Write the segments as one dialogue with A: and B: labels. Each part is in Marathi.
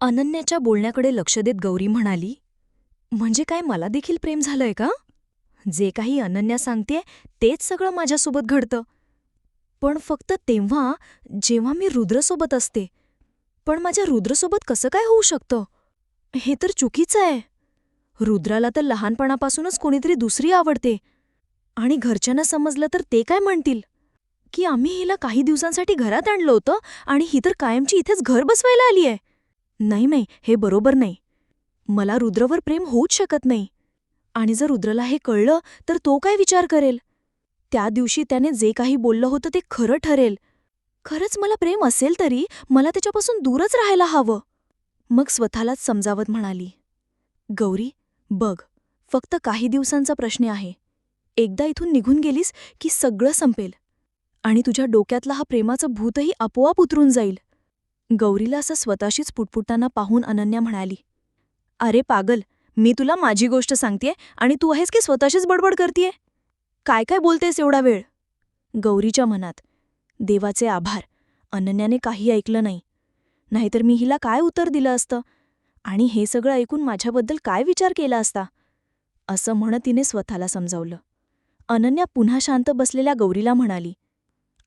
A: अनन्याच्या बोलण्याकडे लक्ष देत गौरी म्हणाली, म्हणजे काय मला देखील प्रेम झालंय का? जे काही अनन्या सांगतेय तेच सगळं माझ्यासोबत घडतं. पण फक्त तेव्हा जेव्हा मी रुद्रसोबत असते. पण माझ्या रुद्रसोबत कसं काय होऊ शकतं? हे तर चुकीचं आहे. रुद्राला तर लहानपणापासूनच कोणीतरी दुसरी आवडते. आणि घरच्यांना समजलं तर ते काय म्हणतील? की आम्ही हिला काही दिवसांसाठी घरात आणलं होतं आणि ही तर कायमची इथेच घर बसवायला आलीय. नाही नाही, हे बरोबर नाही. मला रुद्रवर प्रेम होऊच शकत नाही. आणि जर रुद्रला हे कळलं तर तो काय विचार करेल? त्या दिवशी त्याने जे काही बोललं होतं ते खरं ठरेल. खरंच मला प्रेम असेल तरी मला त्याच्यापासून दूरच राहायला हवं. मग स्वतःलाच समजावत म्हणाली, गौरी, बघ, फक्त काही दिवसांचा प्रश्न आहे. एकदा इथून निघून गेलीस की सगळं संपेल. आणि तुझ्या डोक्यातला हा प्रेमाचं भूतही आपोआप उतरून जाईल. गौरीला असं स्वतःशीच पुटपुटताना पाहून अनन्या म्हणाली, अरे पागल, मी तुला माझी गोष्ट सांगतेय आणि तू आहेस की स्वतःशीच बडबड करतेय? काय काय बोलतेस एवढा वेळ? गौरीच्या मनात, देवाचे आभार, अनन्याने काही ऐकलं नाही. नाहीतर मी हिला काय उत्तर दिलं असतं आणि हे सगळं ऐकून माझ्याबद्दल काय विचार केला असता, असं म्हणत तिने स्वतःला समजावलं. अनन्या पुन्हा शांत बसलेल्या गौरीला म्हणाली,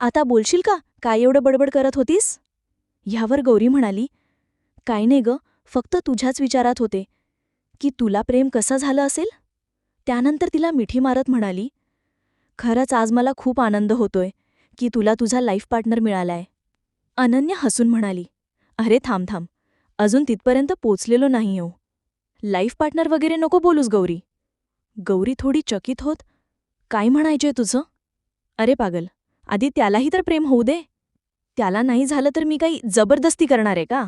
A: आता बोलशील का, काय एवढं बडबड करत होतीस? ह्यावर गौरी म्हणाली, काय नाही ग, फक्त तुझ्याच विचारात होते की तुला प्रेम कसं झालं असेल. त्यानंतर तिला मिठी मारत म्हणाली, खरंच आज मला खूप आनंद होतोय की तुला तुझा लाईफ पार्टनर मिळालाय. अनन्या हसून म्हणाली, अरे थांब थांब, अजून तिथपर्यंत पोचलेलो नाही हो. लाईफ पार्टनर वगैरे नको बोलूस गौरी. गौरी थोडी चकित होत, काय म्हणायचंय तुझं? अरे पागल, आधी त्यालाही तर प्रेम होऊ दे. त्याला नाही झालं तर मी काही जबरदस्ती करणार आहे का?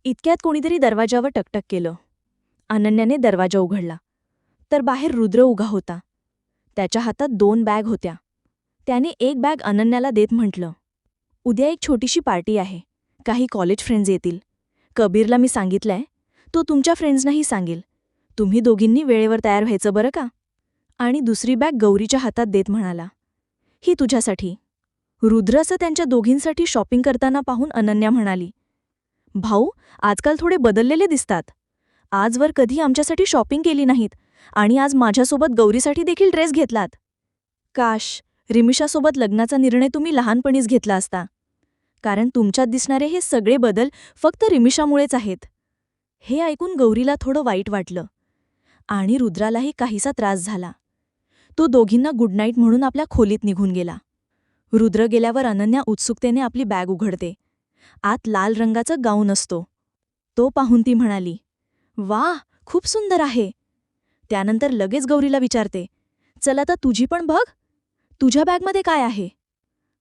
A: इतक्यात कोणीतरी दरवाजावर टकटक केलं. अनन्याने दरवाजा उघडला तर बाहेर रुद्र उभा होता. त्याच्या हातात 2 बॅग होत्या. त्याने एक बॅग अनन्याला देत म्हटलं, उद्या एक छोटीशी पार्टी आहे. काही कॉलेज फ्रेंड्स येतील. कबीरला मी सांगितलंय, तो तुमच्या फ्रेंड्सनाही सांगेल. तुम्ही दोघींनी वेळेवर तयार व्हायचं बरं का? आणि दुसरी बॅग गौरीच्या हातात देत म्हणाला, ही तुझ्यासाठी. रुद्र असं त्यांच्या दोघींसाठी शॉपिंग करताना पाहून अनन्या म्हणाली, भाऊ, आजकाल थोडे बदललेले दिसतात. आजवर कधी आमच्यासाठी शॉपिंग केली नाहीत आणि आज माझ्यासोबत गौरीसाठी देखील ड्रेस घेतलात. काश रिमिशासोबत लग्नाचा निर्णय तुम्ही लहानपणीच घेतला असता. कारण तुमच्यात दिसणारे हे सगळे बदल फक्त रिमिशामुळेच आहेत. हे ऐकून गौरीला थोडं वाईट वाटलं आणि रुद्रालाही काहीसा त्रास झाला. तो दोघींना गुड नाईट म्हणून आपल्या खोलीत निघून गेला. रुद्र गेल्यावर अनन्या उत्सुकतेने आपली बॅग उघडते. आत लाल रंगाचा गाऊन असतो. तो पाहून ती म्हणाली, वाह, खूप सुंदर आहे. त्यानंतर लगेच गौरीला विचारते, चल आता तुझी पण बघ, तुझ्या बॅगमध्ये काय आहे?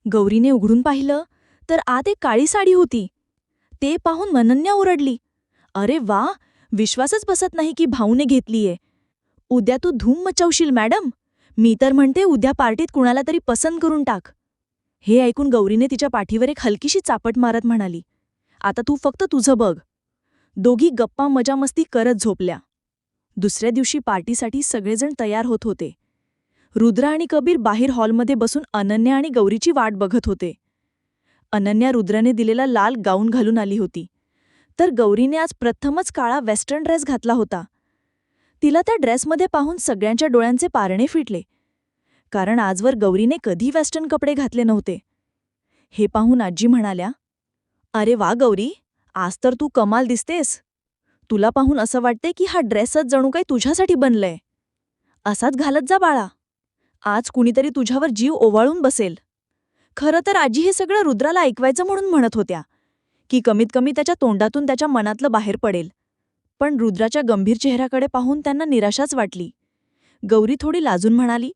A: गौरीने उघडून पाहिलं तर आत एक काळी साडी होती. ते पाहून अनन्या ओरडली, अरे वा, विश्वासच बसत नाही की भाऊने घेतलीये. उद्या तू धूम मचवशील मॅडम. मी तर म्हणते उद्या पार्टीत कुणाला तरी पसंत करून टाक. हे ऐकून गौरीने तिच्या पाठीवर एक हलकीशी चापट मारत म्हणाली, आता तू फक्त तुझं बघ. दोघी गप्पा मजामस्ती करत झोपल्या. दुसऱ्या दिवशी पार्टीसाठी सगळेजण तयार होत होते. रुद्र आणि कबीर बाहेर हॉलमध्ये बसून अनन्या आणि गौरीची वाट बघत होते. अनन्या रुद्राने दिलेला लाल गाऊन घालून आली होती, तर गौरीने आज प्रथमच काळा वेस्टर्न ड्रेस घातला होता. तिला त्या ड्रेसमध्ये पाहून सगळ्यांच्या डोळ्यांचे पारणे फिटले, कारण आजवर गौरीने कधी वेस्टर्न कपडे घातले नव्हते. हे पाहून आजी म्हणाल्या, अरे वा गौरी, आज तर तू कमाल दिसतेस. तुला पाहून असं वाटते की हा ड्रेसच जणू काही तुझ्यासाठी बनलंय. असाच घालत जा बाळा. आज कुणीतरी तुझ्यावर जीव ओवाळून बसेल. खरं तर आजी हे सगळं रुद्राला ऐकवायचं म्हणून म्हणत होत्या, की कमीत कमी त्याच्या तोंडातून त्याच्या मनातलं बाहेर पडेल. पण रुद्राच्या गंभीर चेहऱ्याकडे पाहून त्यांना निराशाच वाटली. गौरी थोडी लाजून म्हणाली,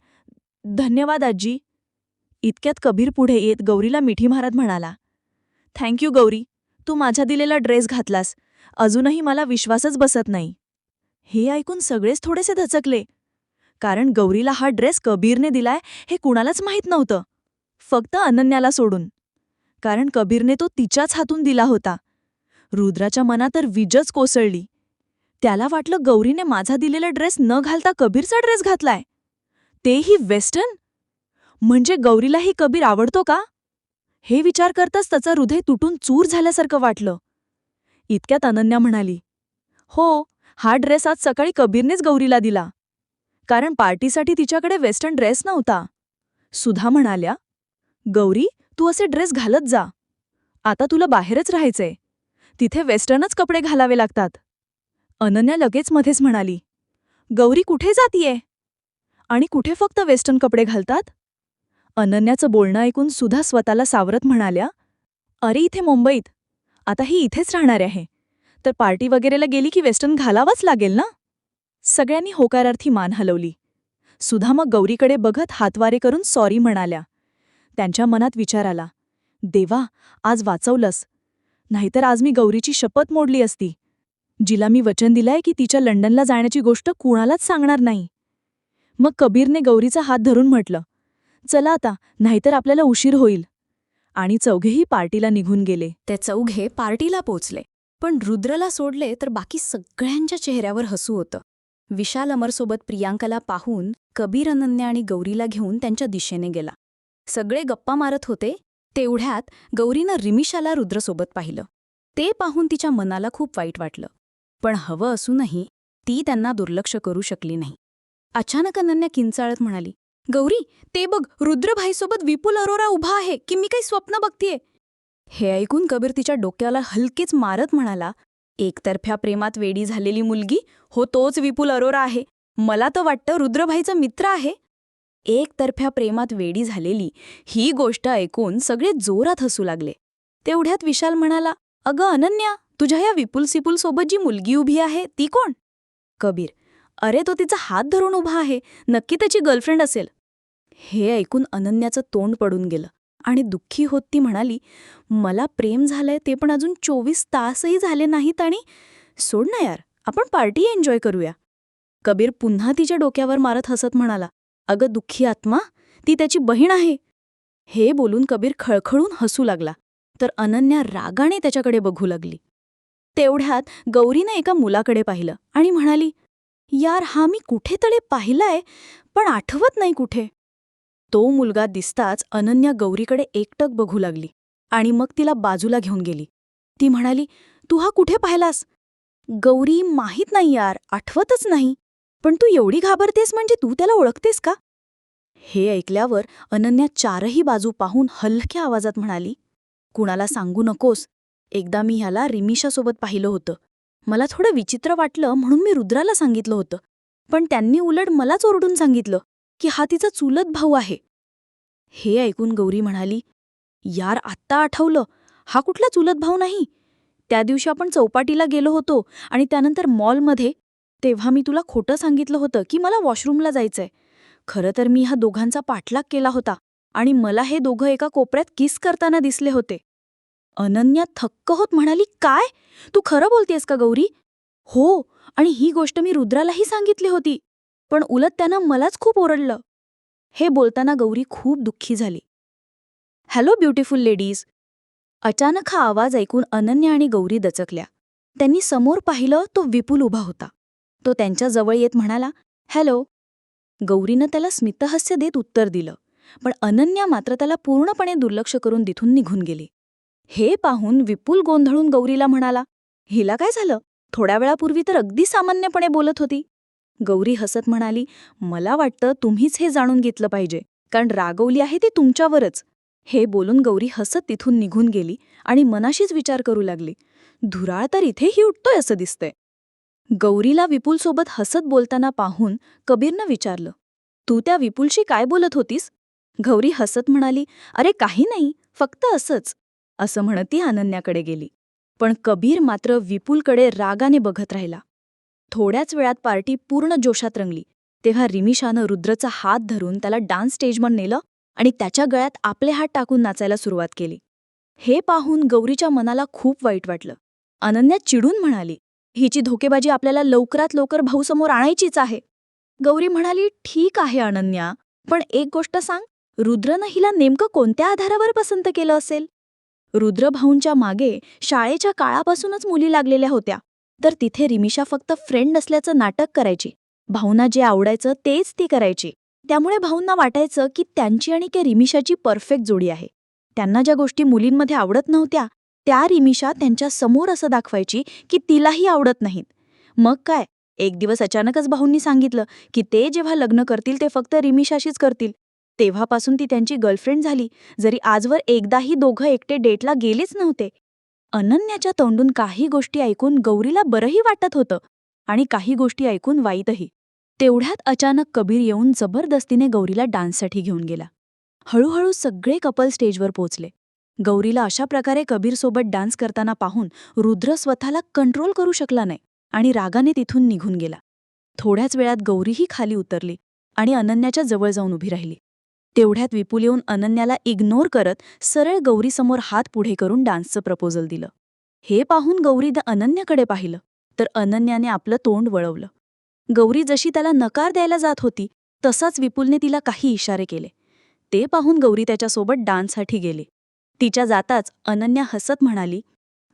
A: धन्यवाद आजी. इतक्यात कबीर पुढे येत गौरीला मिठी मारत म्हणाला, थँक्यू गौरी, तू माझा दिलेला ड्रेस घातलास. अजूनही मला विश्वासच बसत नाही. हे ऐकून सगळेच थोडेसे धचकले, कारण गौरीला हा ड्रेस कबीरने दिलाय हे कुणालाच माहीत नव्हतं, फक्त अनन्याला सोडून. कारण कबीरने तो तिच्याच हातून दिला होता. रुद्राच्या मनात तर वीजच कोसळली. त्याला वाटलं गौरीने माझा दिलेला ड्रेस न घालता कबीरचा ड्रेस घातलाय, तेही वेस्टर्न. म्हणजे गौरीलाही कबीर आवडतो का? हे विचार करताच त्याचं हृदय तुटून चूर झाल्यासारखं वाटलं. इतक्यात अनन्या म्हणाली, हो, हा ड्रेस आज सकाळी कबीरनेच गौरीला दिला. कारण पार्टीसाठी तिच्याकडे वेस्टर्न ड्रेस नव्हता. सुधा म्हणाल्या, गौरी, तू असे ड्रेस घालत जा. आता तुला बाहेरच राहायचंय. तिथे वेस्टर्नच कपडे घालावे लागतात. अनन्या लगेच मध्येच म्हणाली, गौरी कुठे जातीये? आणि कुठे फक्त वेस्टर्न कपडे घालतात? अनन्याचं बोलणं ऐकून सुधा स्वतःला सावरत म्हणाल्या, अरे इथे मुंबईत. आता ही इथेच राहणार आहे. तर पार्टी वगैरेला गेली की वेस्टर्न घालावंच लागेल ना? सगळ्यांनी होकारार्थी मान हलवली. सुधा मग गौरीकडे बघत हातवारे करून सॉरी म्हणाल्या. त्यांच्या मनात विचार आला, देवा, आज वाचवलंस. नाहीतर आज मी गौरीची शपथ मोडली असती. जिला मी वचन दिलंय की तिच्या लंडनला जाण्याची गोष्ट कुणालाच सांगणार नाही. मग कबीरने गौरीचा हात धरून म्हटलं, चला आता, नाहीतर आपल्याला उशीर होईल. आणि चौघेही पार्टीला निघून गेले.
B: ते चौघे पार्टीला पोचले, पण रुद्रला सोडले तर बाकी सगळ्यांच्या चेहऱ्यावर हसू होतं. विशाल अमरसोबत प्रियांकाला पाहून कबीर अनन्या आणि गौरीला घेऊन त्यांच्या दिशेने गेला. सगळे गप्पा मारत होते. तेवढ्यात गौरीनं रिमिशाला रुद्रसोबत पाहिलं. ते पाहून तिच्या मनाला खूप वाईट वाटलं, पण हवं असूनही ती त्यांना दुर्लक्ष करू शकली नाही. अचानक अनन्या किंचाळत म्हणाली, गौरी, ते बघ, रुद्रभाईसोबत विपुल अरोरा उभा आहे की मी काही स्वप्न बघतीये? हे ऐकून कबीर तिच्या डोक्याला हलकेच मारत म्हणाला, एकतर्फ्या प्रेमात वेडी झालेली मुलगी, हो तोच विपुल अरोरा आहे. मला तर वाटतं रुद्रभाईचा मित्र आहे. एकतर्फ्या प्रेमात वेडी झालेली ही गोष्ट ऐकून सगळे जोरात हसू लागले. तेवढ्यात विशाल म्हणाला, अगं अनन्या, तुझ्या या विपुल सिपुल सोबत जी मुलगी उभी आहे ती कोण? कबीर, अरे तो तिचा हात धरून उभा आहे, नक्की त्याची गर्लफ्रेंड असेल. हे ऐकून अनन्याचं तोंड पडून गेलं आणि दुःखी होत ती म्हणाली, मला प्रेम झालंय ते पण अजून 24 तासही झाले नाहीत आणि सोड ना यार, आपण पार्टी एन्जॉय करूया. कबीर पुन्हा तिच्या डोक्यावर मारत हसत म्हणाला, अगं दुःखी आत्मा, ती त्याची बहीण आहे. हे बोलून कबीर खळखळून हसू लागला, तर अनन्या रागाने त्याच्याकडे बघू लागली. तेवढ्यात गौरीने एका मुलाकडे पाहिलं आणि म्हणाली, यार, हा मी कुठेतरी पाहिलाय, पण आठवत नाही कुठे. तो मुलगा दिसताच अनन्या गौरीकडे एकटक बघू लागली आणि मग तिला बाजूला घेऊन गेली. ती म्हणाली, तू हा कुठे पाहिलास? गौरी, माहीत नाही यार, आठवतच नाही. पण तू एवढी घाबरतेस म्हणजे तू त्याला ओळखतेस का? हे ऐकल्यावर अनन्या चारही बाजू पाहून हलक्या आवाजात म्हणाली, कुणाला सांगू नकोस. एकदा मी ह्याला रिमिशासोबत पाहिलं होतं. मला थोडं विचित्र वाटलं म्हणून मी रुद्राला सांगितलं होतं, पण त्यांनी उलट मलाच ओरडून सांगितलं की हा तिचा चुलत भाऊ आहे. हे ऐकून गौरी म्हणाली, यार, आत्ता आठवलं, हा कुठला चुलत भाऊ नाही. त्या दिवशी आपण चौपाटीला गेलो होतो आणि त्यानंतर मॉलमध्ये, तेव्हा मी तुला खोटं सांगितलं होतं की मला वॉशरूमला जायचंय. खरं तर मी ह्या दोघांचा पाठलाग केला होता आणि मला हे दोघं एका कोपऱ्यात किस करताना दिसले होते. अनन्या थक्क होत म्हणाली, काय? तू खरं बोलतेस का गौरी? हो, आणि ही गोष्ट मी रुद्रालाही सांगितली होती, पण उलट त्यानं मलाच खूप ओरडलं. हे बोलताना गौरी खूप दुःखी झाली. Hello beautiful ladies. अचानक हा आवाज ऐकून अनन्या आणि गौरी दचकल्या. त्यांनी समोर पाहिलं तो विपुल उभा होता. तो त्यांच्या जवळ येत म्हणाला, हॅलो. गौरीनं त्याला स्मितहास्य देत उत्तर दिलं, पण अनन्या मात्र त्याला पूर्णपणे दुर्लक्ष करून तिथून निघून गेली. हे पाहून विपुल गोंधळून गौरीला म्हणाला, हिला काय झालं? थोड्या वेळापूर्वी तर अगदी सामान्यपणे बोलत होती. गौरी हसत म्हणाली, मला वाटतं तुम्हीच हे जाणून घेतलं पाहिजे, कारण रागवली आहे ती तुमच्यावरच. हे बोलून गौरी हसत तिथून निघून गेली आणि मनाशीच विचार करू लागली, धुराळ तर इथेही उठतोय असं दिसतंय. गौरीला विपुलसोबत हसत बोलताना पाहून कबीरनं विचारलं, तू त्या विपुलशी काय बोलत होतीस? गौरी हसत म्हणाली, अरे काही नाही, फक्त असंच. असं म्हणत ती अनन्याकडे गेली. पण कबीर मात्र विपुलकडे रागाने बघत राहिला. थोड्याच वेळात पार्टी पूर्ण जोशात रंगली. तेव्हा रिमिशानं रुद्रचा हात धरून त्याला डान्स स्टेजवर नेलं आणि त्याच्या गळ्यात आपले हात टाकून नाचायला सुरुवात केली. हे पाहून गौरीच्या मनाला खूप वाईट वाटलं. अनन्या चिडून म्हणाली, हिची धोकेबाजी आपल्याला लवकरात लवकर भाऊसमोर आणायचीच आहे. गौरी म्हणाली, ठीक आहे अनन्या, पण एक गोष्ट सांग, रुद्रनं हिला नेमकं कोणत्या आधारावर पसंत केलं असेल? रुद्रभाऊंच्या मागे शाळेच्या काळापासूनच मुली लागलेल्या होत्या, तर तिथे रिमिशा फक्त फ्रेंड असल्याचं नाटक करायची. भाऊंना जे आवडायचं तेच ती करायची. त्यामुळे भाऊंना वाटायचं की त्यांची आणि रिमिशाची परफेक्ट जोडी आहे. त्यांना ज्या गोष्टी मुलींमध्ये आवडत नव्हत्या त्या रिमिशा त्यांच्या समोर असं दाखवायची की तिलाही आवडत नाहीत. मग काय, एक दिवस अचानकच भाऊंनी सांगितलं की ते जेव्हा लग्न करतील ते फक्त रिमिशाशीच करतील. तेव्हापासून ती त्यांची गर्लफ्रेंड झाली, जरी आजवर एकदाही दोघं एकटे डेटला गेलेच नव्हते. अनन्याच्या तोंडून काही गोष्टी ऐकून गौरीला बरंही वाटत होतं आणि काही गोष्टी ऐकून वाईटही. तेवढ्यात अचानक कबीर येऊन जबरदस्तीने गौरीला डान्ससाठी घेऊन गेला. हळूहळू सगळे कपल स्टेजवर पोचले. गौरीला अशा प्रकारे कबीरसोबत डान्स करताना पाहून रुद्र स्वतःला कंट्रोल करू शकला नाही आणि रागाने तिथून निघून गेला. थोड्याच वेळात गौरीही खाली उतरली आणि अनन्याच्या जवळ जाऊन उभी राहिली. तेवढ्यात विपुल येऊन अनन्याला इग्नोर करत सरळ गौरीसमोर हात पुढे करून डान्सचं प्रपोजल दिलं. हे पाहून गौरीनं अनन्याकडे पाहिलं तर अनन्याने आपलं तोंड वळवलं. गौरी जशी त्याला नकार द्यायला जात होती तसाच विपुलने तिला काही इशारे केले. ते पाहून गौरी त्याच्यासोबत डान्ससाठी गेली. तिच्या जाताच अनन्या हसत म्हणाली,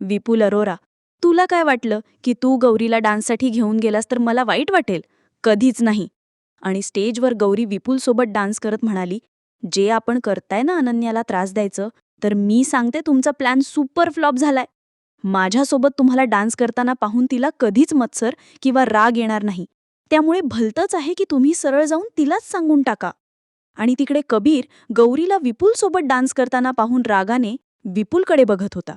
B: विपुल अरोरा, तुला काय वाटलं की तू गौरीला डान्ससाठी घेऊन गेलास तर मला वाईट वाटेल? कधीच नाही. आणि स्टेजवर गौरी विपुलसोबत डान्स करत म्हणाली, जे आपण करताय ना अनन्याला त्रास द्यायचं, तर मी सांगते तुमचा प्लॅन सुपर फ्लॉप झालाय. माझ्यासोबत तुम्हाला डान्स करताना पाहून तिला कधीच मत्सर किंवा राग येणार नाही. त्यामुळे भलतंच आहे की तुम्ही सरळ जाऊन तिलाच सांगून टाका. आणि तिकडे कबीर गौरीला विपुलसोबत डान्स करताना पाहून रागाने विपुलकडे बघत होता.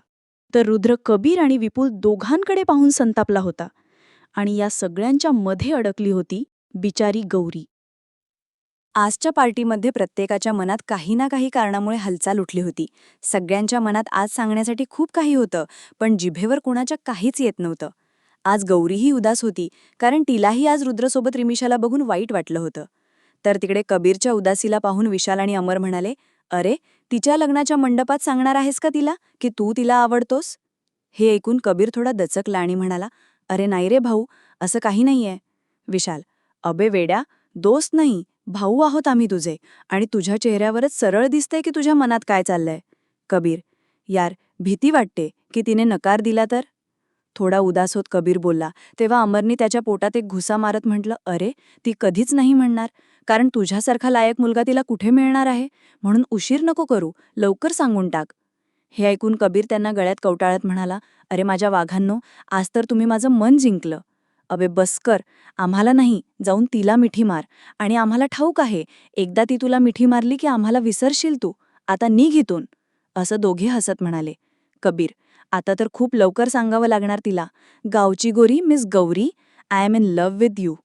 B: तर रुद्र कबीर आणि विपुल दोघांकडे पाहून संतापला होता. आणि या सगळ्यांच्या मध्ये अडकली होती बिचारी गौरी. आजच्या पार्टीमध्ये प्रत्येकाच्या मनात काही ना काही कारणामुळे हालचाल उठली होती. सगळ्यांच्या मनात आज सांगण्यासाठी खूप काही होतं, पण जिभेवर कोणाच्या काहीच येत नव्हतं. आज गौरीही उदास होती, कारण तिलाही आज रुद्रसोबत रिमिशाला बघून वाईट वाटलं होतं. तर तिकडे कबीरच्या उदासीला पाहून विशाल आणि अमर म्हणाले, अरे, तिच्या लग्नाच्या मंडपात सांगणार आहेस का तिला की तू तिला आवडतोस? हे ऐकून कबीर थोडा दचकला आणि म्हणाला, अरे नाही रे भाऊ, असं काही नाहीये. विशाल, अबे वेड्या, दोस्त नाही, भाऊ आहोत आम्ही तुझे, आणि तुझ्या चेहऱ्यावरच सरळ दिसतंय की तुझ्या मनात काय चाललंय. कबीर, यार, भीती वाटते की तिने नकार दिला तर. थोडा उदास होत कबीर बोलला, तेव्हा अमरनी त्याच्या पोटात एक घुसा मारत म्हटलं, अरे, ती कधीच नाही म्हणणार, कारण तुझ्यासारखा लायक मुलगा तिला कुठे मिळणार आहे, म्हणून उशीर नको करू, लवकर सांगून टाक. हे ऐकून कबीर त्यांना गळ्यात कवटाळत म्हणाला, अरे माझ्या वाघांनो, आज तर तुम्ही माझं मन जिंकलं. अबे बस कर, आम्हाला नाही, जाऊन तिला मिठी मार. आणि आम्हाला ठाऊक आहे, एकदा ती तुला मिठी मारली की आम्हाला विसरशील तू, आता निघ इथून. असं दोघे हसत म्हणाले. कबीर, आता तर खूप लवकर सांगावं लागणार तिला, गावची गोरी miss Gauri, I am in love with you.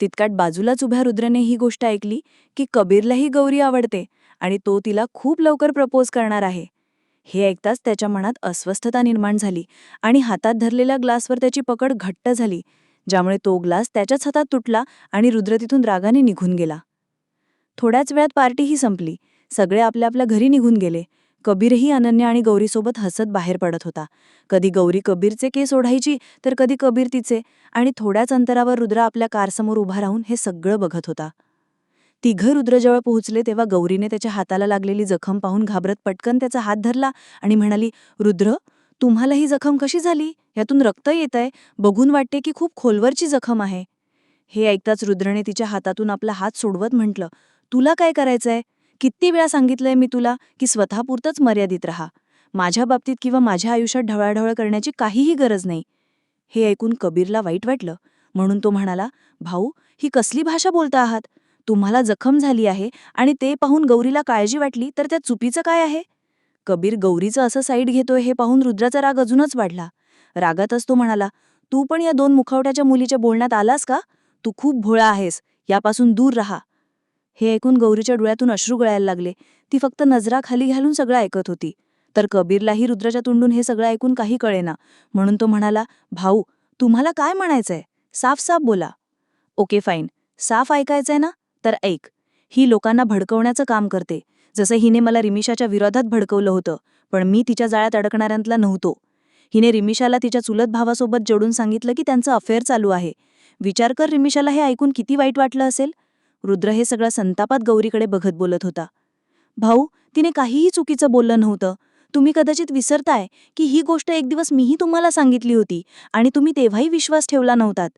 B: तितक्यात बाजूलाच उभ्या रुद्रने ही गोष्ट ऐकली की कबीरलाही गौरी आवडते आणि तो तिला खूप लवकर प्रपोज करणार आहे. हे ऐकताच त्याच्या मनात अस्वस्थता निर्माण झाली आणि हातात धरलेल्या ग्लासवर त्याची पकड घट्ट झाली, ज्यामुळे तो ग्लास त्याच्याच हातात तुटला आणि रुद्र तिथून रागाने निघून गेला. थोड्याच वेळात पार्टीही संपली. सगळे आपल्या आपल्या घरी निघून गेले. कबीरही अनन्या आणि गौरीसोबत हसत बाहेर पडत होता. कधी गौरी कबीरचे केस ओढायची तर कधी कबीर तिचे, आणि थोड्याच अंतरावर रुद्र आपल्या कारसमोर उभा राहून हे सगळं बघत होता. तिघं रुद्रजवळ पोहोचले तेव्हा गौरीने त्याच्या हाताला लागलेली जखम पाहून घाबरत पटकन त्याचा हात धरला आणि म्हणाली, रुद्र, तुम्हाला ही जखम कशी झाली? यातून रक्त येतंय, बघून वाटते की खूप खोलवरची जखम आहे. हे ऐकताच रुद्रने तिच्या हातातून आपला हात सोडवत म्हटलं, तुला काय करायचंय? किती वेळा सांगितलंय मी तुला की स्वतःपुरतंच मर्यादित राहा. माझ्या बाबतीत किंवा माझ्या आयुष्यात ढवळाढवळ करण्याची काहीही गरज नाही. हे ऐकून कबीरला वाईट वाटलं, म्हणून तो म्हणाला, भाऊ, ही कसली भाषा बोलता आहात? तुम्हाला जखम झाली आहे आणि ते पाहून गौरीला काळजी वाटली तर त्यात चुकीचं काय आहे? कबीर गौरीचं असं साईड घेतोय हे पाहून रुद्राचा राग अजूनच वाढला. रागातच तो म्हणाला, तू पण या दोन मुखवट्याच्या मुलीच्या बोलण्यात आलास का? तू खूप भोळा आहेस, यापासून दूर राहा. हे ऐकून गौरीच्या डोळ्यातून अश्रू गळायला लागले. ती फक्त नजरा खाली घालून सगळं ऐकत होती. तर कबीरलाही रुद्राच्या तोंडून हे सगळं ऐकून काही कळेना, म्हणून तो म्हणाला, भाऊ, तुम्हाला काय म्हणायचंय? साफ साफ बोला. ओके फाईन, साफ ऐकायचंय ना? तर ऐक. ही लोकांना भडकवण्याचं काम करते, जसं हिने मला रिमिशाच्या विरोधात भडकवलं होतं, पण मी तिच्या जाळ्यात अडकणाऱ्यांतला नव्हतो. हिने रिमिशाला तिच्या चुलत भावासोबत जोडून सांगितलं की त्यांचं अफेअर चालू आहे. विचार कर, रिमिशाला हे ऐकून किती वाईट वाटलं असेल. रुद्र हे सगळं संतापात गौरीकडे बघत बोलत होता. भाऊ, तिने काहीही चुकीचं बोललं नव्हतं. तुम्ही कदाचित विसरताय की ही गोष्ट एक दिवस मीही तुम्हाला सांगितली होती आणि तुम्ही तेव्हाही विश्वास ठेवला नव्हतात.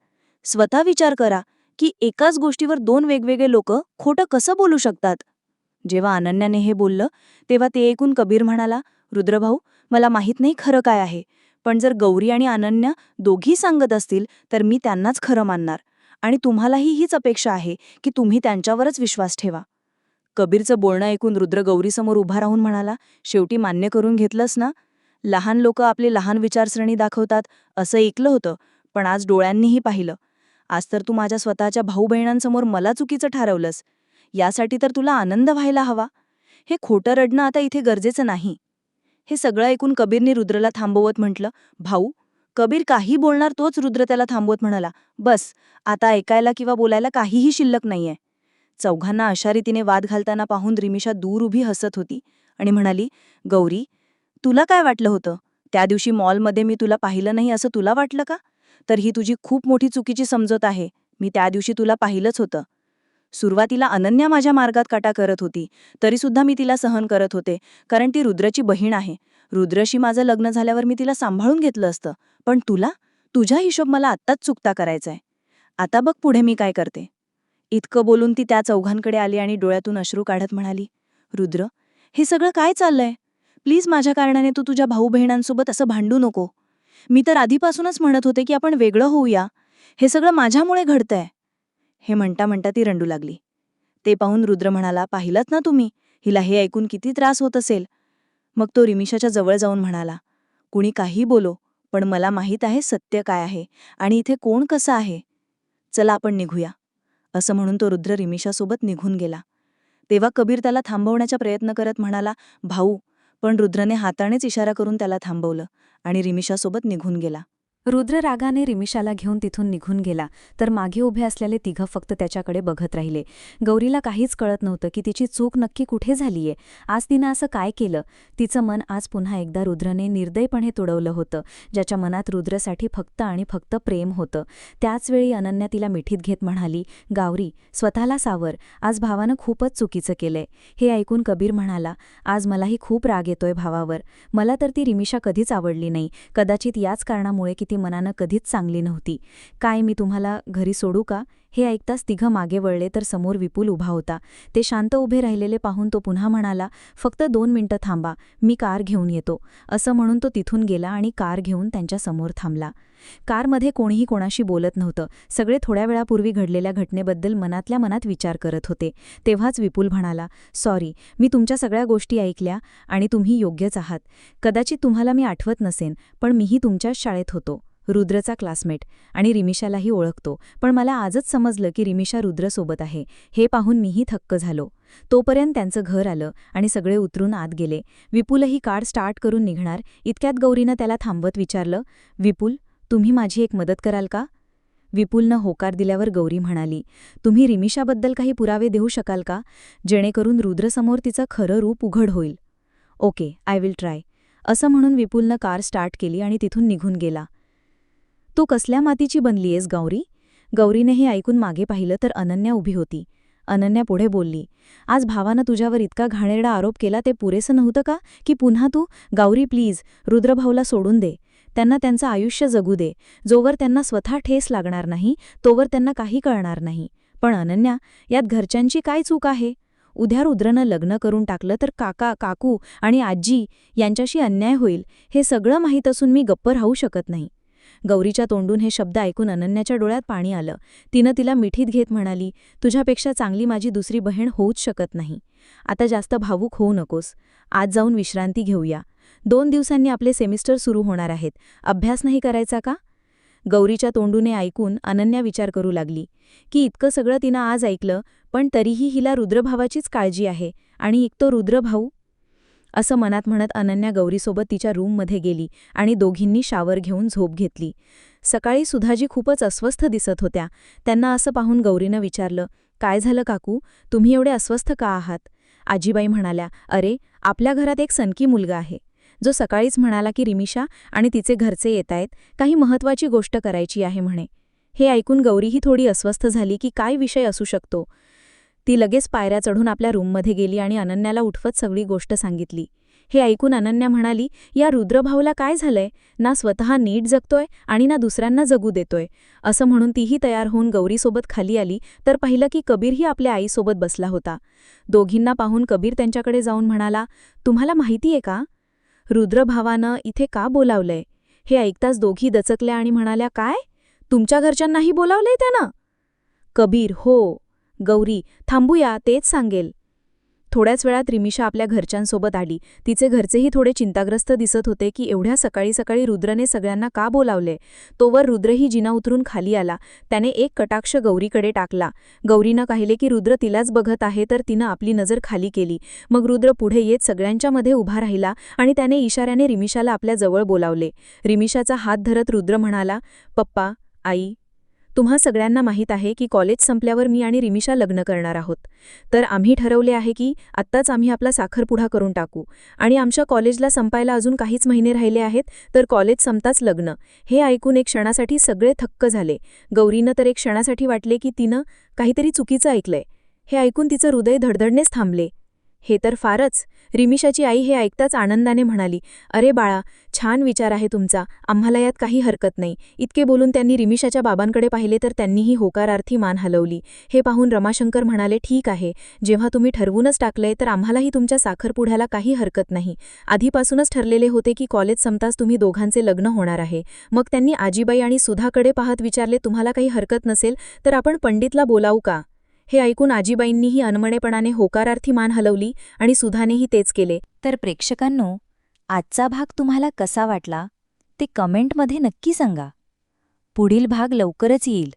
B: स्वतः विचार करा की एकाच गोष्टीवर दोन वेगवेगळे लोक खोटं कसं बोलू शकतात. जेव्हा अनन्याने हे बोललं तेव्हा ते ऐकून कबीर म्हणाला, रुद्रभाऊ, मला माहीत नाही खरं काय आहे, पण जर गौरी आणि अनन्या दोघी सांगत असतील तर मी त्यांनाच खरं मानणार आणि तुम्हालाही हीच अपेक्षा आहे की तुम्ही त्यांच्यावरच विश्वास ठेवा. कबीरचं बोलणं ऐकून रुद्र गौरीसमोर उभा राहून म्हणाला, शेवटी मान्य करून घेतलंस ना? लहान लोकं आपली लहान विचारसरणी दाखवतात असं ऐकलं होतं, पण आज डोळ्यांनीही पाहिलं. आज तर तू माझ्या स्वतःच्या भाऊ बहिणांसमोर मला चुकीचं ठरवलंस. यासाठी तर तुला आनंद व्हायला हवा. हे खोटं रडणं आता इथे गरजेचं नाही. हे सगळं ऐकून कबीरने रुद्रला थांबवत म्हटलं, भाऊ. कबीर काही बोलणार तोच रुद्र त्याला थांबवत म्हणाला, बस, आता ऐकायला किंवा बोलायला काहीही शिल्लक नाहीये. चौघांना अशा रीतीने वाद घालताना पाहून रिमिषा दूर उभी हसत होती आणि म्हणाली, गौरी, तुला काय वाटलं होतं? त्या दिवशी मॉलमध्ये मी तुला पाहिलं नाही असं तुला वाटलं का? तर ही तुझी खूप मोठी चुकीची समजूत आहे. मी त्या दिवशी तुला पाहिलंच होतं. सुरुवातीला अनन्या माझ्या मार्गात काटा करत होती, तरीसुद्धा मी तिला सहन करत होते, कारण ती रुद्रची बहीण आहे. रुद्रशी माझं लग्न झाल्यावर मी तिला सांभाळून घेतलं असतं, पण तुला, तुझा हिशोब मला आत्ताच चुकता करायचाय. आता बघ पुढे मी काय करते. इतकं बोलून ती त्या चौघांकडे आली आणि डोळ्यातून अश्रू काढत म्हणाली, रुद्र, हे सगळं काय चाललंय? प्लीज माझ्या कारणाने तू तुझ्या भाऊ बहिणांसोबत असं भांडू नको. मी तर आधीपासूनच म्हणत होते की आपण वेगळं होऊया. हे सगळं माझ्यामुळे घडतंय. हे म्हणता म्हणता ती रडू लागली. ते पाहून रुद्र म्हणाला, पाहिलंत ना तुम्ही, हिला हे ऐकून किती त्रास होत असेल. मग तो रिमिषाच्या जवळ जाऊन म्हणाला, कुणी काही बोलो, पण मला माहीत आहे सत्य काय आहे आणि इथे कोण कसं आहे. चला आपण निघूया. असं म्हणून तो रुद्र रिमिषासोबत निघून गेला. तेव्हा कबीर त्याला थांबवण्याचा प्रयत्न करत म्हणाला, भाऊ, पण रुद्रने हातानेच इशारा करून त्याला थांबवलं आणि रिमिषासोबत निघून गेला.
A: रुद्र रागाने रिमिषाला घेऊन तिथून निघून गेला, तर मागे उभे असलेले तिघं फक्त त्याच्याकडे बघत राहिले. गौरीला काहीच कळत नव्हतं की तिची चूक नक्की कुठे झालीये. आज तिनं असं काय केलं? तिचं मन आज पुन्हा एकदा रुद्रने निर्दयपणे तुडवलं होतं, ज्याच्या मनात रुद्रसाठी फक्त आणि फक्त प्रेम होतं. त्याचवेळी अनन्या तिला मिठीत घेत म्हणाली, गौरी, स्वतःला सावर, आज भावानं खूपच चुकीचं केलंय. हे ऐकून कबीर म्हणाला, आज मलाही खूप राग येतोय भावावर. मला तर ती रिमिषा कधीच आवडली नाही, कदाचित याच कारणामुळे की ती मनानं कधीच चांगली नव्हती. काय मी तुम्हाला घरी सोडू का? हे ऐकताच तिघं मागे वळले तर समोर विपुल उभा होता. ते शांत उभे राहिलेले पाहून तो पुन्हा म्हणाला, फक्त 2 मिनिटं थांबा, मी कार घेऊन येतो. असं म्हणून तो तिथून गेला आणि कार घेऊन त्यांच्या समोर थांबला. कारमध्ये कोणीही कोणाशी बोलत नव्हतं. सगळे थोड्या वेळापूर्वी घडलेल्या घटनेबद्दल मनातल्या मनात विचार करत होते. तेव्हाच विपुल म्हणाला, सॉरी, मी तुमच्या सगळ्या गोष्टी ऐकल्या आणि तुम्ही योग्यच आहात. कदाचित तुम्हाला मी आठवत नसेन, पण मीही तुमच्याच शाळेत होतो, रुद्रचा क्लासमेट, आणि रिमिषालाही ओळखतो. पण मला आजच समजलं की रिमिषा रुद्रसोबत आहे. हे पाहून मीही थक्क झालो. तोपर्यंत त्यांचं घर आलं आणि सगळे उतरून आत गेले. विपुलही कार स्टार्ट करून निघणार इतक्यात गौरीनं त्याला थांबवत विचारलं, विपुल, तुम्ही माझी एक मदत कराल का? विपुलनं होकार दिल्यावर गौरी म्हणाली, तुम्ही रिमिषाबद्दल काही पुरावे देऊ शकाल का, जेणेकरून रुद्रसमोर तिचं खरं रूप उघड होईल? Okay, I will try. असं म्हणून विपुलनं कार स्टार्ट केली आणि तिथून निघून गेला. तू कसल्या मातीची बनलीयस गौरी? गौरीने हे ऐकून मागे पाहिलं तर अनन्या उभी होती. अनन्या पुढे बोलली, आज भावानं तुझ्यावर इतका घाणेरडा आरोप केला ते पुरेसं नव्हतं का, की पुन्हा तू? गौरी प्लीज, रुद्रभाऊला सोडून दे. त्यांना त्यांचं आयुष्य जगू दे. जोवर त्यांना स्वतः ठेस लागणार नाही तोवर त्यांना काही कळणार नाही. पण अनन्या, यात घरच्यांची काय चूक आहे? उद्या रुद्रनं लग्न करून टाकलं तर काका, काकू आणि आजी यांच्याशी अन्याय होईल. हे सगळं माहीत असून मी गप्प राहू शकत नाही. गौरीच्या तोंडून हे शब्द ऐकून अनन्याच्या डोळ्यात पाणी आलं. तिनं तिला मिठीत घेत म्हणाली, तुझ्यापेक्षा चांगली माझी दुसरी बहीण होऊच शकत नाही. आता जास्त भावूक होऊ नकोस. आज जाऊन विश्रांती घेऊया. 2 दिवसांनी आपले सेमिस्टर सुरू होणार आहेत. अभ्यास नाही करायचा का? गौरीच्या तोंडूने ऐकून अनन्या विचार करू लागली की इतकं सगळं तिनं आज ऐकलं, पण तरीही हिला रुद्रभावाचीच काळजी आहे. आणि एक तो रुद्रभाऊ. असं मनात म्हणत अनन्या गौरीसोबत तिच्या रूममध्ये गेली आणि दोघींनी शावर घेऊन झोप घेतली. सकाळी सुधाजी खूपच अस्वस्थ दिसत होत्या. त्यांना असं पाहून गौरीनं विचारलं, काय झालं काकू, तुम्ही एवढे अस्वस्थ का आहात? आजीबाई म्हणाल्या, अरे, आपल्या घरात एक सनकी मुलगा आहे, जो सकाळीच म्हणाला की रिमिषा आणि तिचे घरचे येतायत, काही महत्त्वाची गोष्ट करायची आहे म्हणे. हे ऐकून गौरीही थोडी अस्वस्थ झाली की काय विषय असू शकतो. ती लगेच पायऱ्या चढून आपल्या रूममध्ये गेली आणि अनन्याला उठवत सगळी गोष्ट सांगितली. हे ऐकून अनन्या म्हणाली, या रुद्रभाऊला काय झालंय? ना स्वतः नीट जगतोय आणि ना दुसऱ्यांना जगू देतोय. असं म्हणून तीही तयार होऊन गौरीसोबत खाली आली तर पाहिलं की कबीरही आपल्या आईसोबत बसला होता. दोघींना पाहून कबीर त्यांच्याकडे जाऊन म्हणाला, तुम्हाला माहितीये का,
B: रुद्रभावानं इथे का बोलावलंय हे ऐकताच दोघी दचकल्या आणि म्हणाल्या, काय? तुमच्या घरच्यांनाही बोलावलंय त्यानं? कबीर, हो. गौरी, थांबूया, तेच सांगेल. थोड्याच वेळात रिमिशा आपल्या घरच्यांसोबत आली. तिचे घरचेही थोडे चिंताग्रस्त दिसत होते की एवढ्या सकाळी सकाळी रुद्रने सगळ्यांना का बोलावले. तोवर रुद्रही जिना उतरून खाली आला. त्याने एक कटाक्ष गौरीकडे टाकला. गौरीनं पाहिले की रुद्र तिलाच बघत आहे तर तिनं आपली नजर खाली केली. मग रुद्र पुढे येत सगळ्यांच्या मध्ये उभा राहिला आणि त्याने इशाऱ्याने रिमिशाला आपल्या जवळ बोलावले. रिमिशाचा हात धरत रुद्र म्हणाला, पप्पा, आई, तुम्हा सगळ्यांना माहीत आहे की कॉलेज संपल्यावर मी आणि रिमिशा लग्न करणार आहोत. तर आम्ही ठरवले आहे की आत्ताच आम्ही आपला साखरपुडा करून टाकू आणि आमच्या कॉलेजला संपायला अजून काहीच महिने राहिले आहेत, तर कॉलेज संपताच लग्न. हे ऐकून एक क्षणासाठी सगळे थक्क झाले. गौरीनं तर एक क्षणासाठी वाटले की तिनं काहीतरी चुकीचं ऐकलंय. हे ऐकून तिचं हृदय धडधडणेच थांबले. हे तर फारच. रिमिशाची आई हे ऐकताच आनंदाने म्हणाली, अरे बाळा, छान विचार आहे तुमचा, आम्हाला यात काही हरकत नाही. इतके बोलून त्यांनी रिमिशाच्या बाबांकडे पाहिले तर त्यांनीही होकारार्थी मान हलवली. हे पाहून रमाशंकर म्हणाले, ठीक आहे, जेव्हा तुम्ही ठरवूनच टाकलंय तर आम्हालाही तुमच्या साखरपुड्याला काही हरकत नाही. आधीपासूनच ठरलेले होते की कॉलेज संपताच तुम्ही दोघांचे लग्न होणार आहे. मग त्यांनी आजीबाई आणि सुधाकडे पाहत विचारले, तुम्हाला काही हरकत नसेल तर आपण पंडितला बोलावू का? हे ऐकून आजीबाईंनीही अनमनेपणाने होकारार्थी मान हलवली आणि सुधानेही तेच केले.
A: तर प्रेक्षकांनो, आजचा भाग तुम्हाला कसा वाटला ते कमेंटमध्ये नक्की सांगा. पुढील भाग लवकरच येईल.